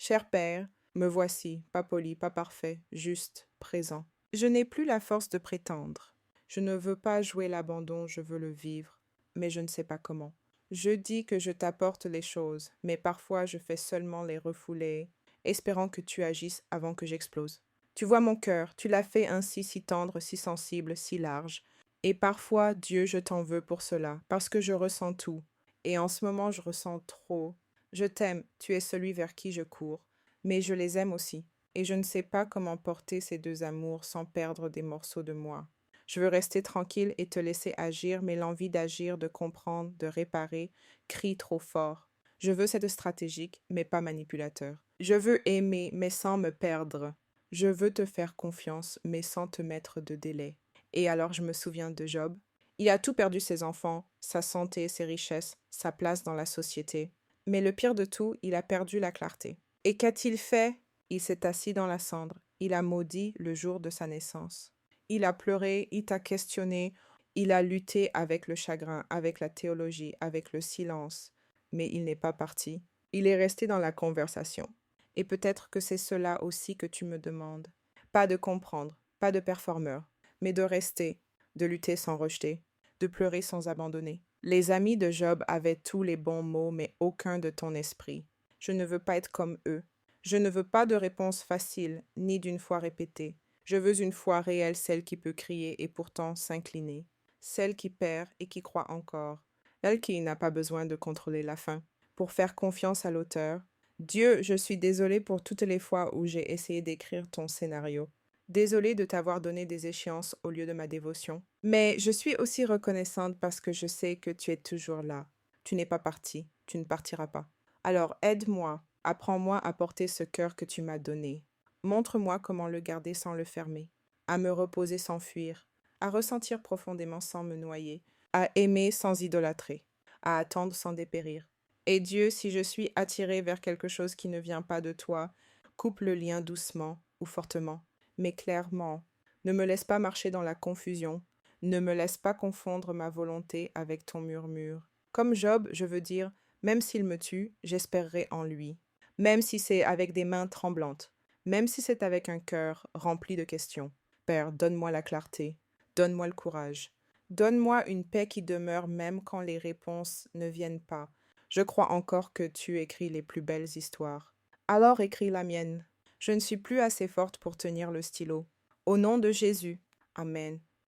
Cher Père, me voici, pas poli, pas parfait, juste, présent. Je n'ai plus la force de prétendre. Je ne veux pas jouer l'abandon, je veux le vivre, mais je ne sais pas comment. Je dis que je t'apporte les choses, mais parfois je fais seulement les refouler, espérant que tu agisses avant que j'explose. Tu vois mon cœur, tu l'as fait ainsi si tendre, si sensible, si large. Et parfois, Dieu, je t'en veux pour cela, parce que je ressens tout. Et en ce moment, je ressens trop. Je t'aime, tu es celui vers qui je cours, mais je les aime aussi, et je ne sais pas comment porter ces deux amours sans perdre des morceaux de moi. Je veux rester tranquille et te laisser agir, mais l'envie d'agir, de comprendre, de réparer, crie trop fort. Je veux être stratégique, mais pas manipulateur. Je veux aimer, mais sans me perdre. Je veux te faire confiance, mais sans te mettre de délai. Et alors je me souviens de Job. Il a tout perdu, ses enfants, sa santé, ses richesses, sa place dans la société. Mais le pire de tout, il a perdu la clarté. Et qu'a-t-il fait? Il s'est assis dans la cendre. Il a maudit le jour de sa naissance. Il a pleuré, il t'a questionné, il a lutté avec le chagrin, avec la théologie, avec le silence. Mais il n'est pas parti. Il est resté dans la conversation. Et peut-être que c'est cela aussi que tu me demandes. Pas de comprendre, pas de performeur, mais de rester, de lutter sans rejeter, de pleurer sans abandonner. Les amis de Job avaient tous les bons mots, mais aucun de ton esprit. Je ne veux pas être comme eux. Je ne veux pas de réponse facile, ni d'une foi répétée. Je veux une foi réelle, celle qui peut crier et pourtant s'incliner, celle qui perd et qui croit encore, elle qui n'a pas besoin de contrôler la fin, pour faire confiance à l'auteur. Dieu, je suis désolée pour toutes les fois où j'ai essayé d'écrire ton scénario. Désolée de t'avoir donné des échéances au lieu de ma dévotion. Mais je suis aussi reconnaissante parce que je sais que tu es toujours là. Tu n'es pas parti, tu ne partiras pas. Alors aide-moi, apprends-moi à porter ce cœur que tu m'as donné. Montre-moi comment le garder sans le fermer, à me reposer sans fuir, à ressentir profondément sans me noyer, à aimer sans idolâtrer, à attendre sans dépérir. Et Dieu, si je suis attiré vers quelque chose qui ne vient pas de toi, coupe le lien doucement ou fortement, mais clairement. Ne me laisse pas marcher dans la confusion, ne me laisse pas confondre ma volonté avec ton murmure. Comme Job, je veux dire, même s'il me tue, j'espérerai en lui, même si c'est avec des mains tremblantes, même si c'est avec un cœur rempli de questions. Père, donne-moi la clarté, donne-moi le courage, donne-moi une paix qui demeure même quand les réponses ne viennent pas. Je crois encore que tu écris les plus belles histoires. Alors écris la mienne. Je ne suis plus assez forte pour tenir le stylo. Au nom de Jésus. Amen.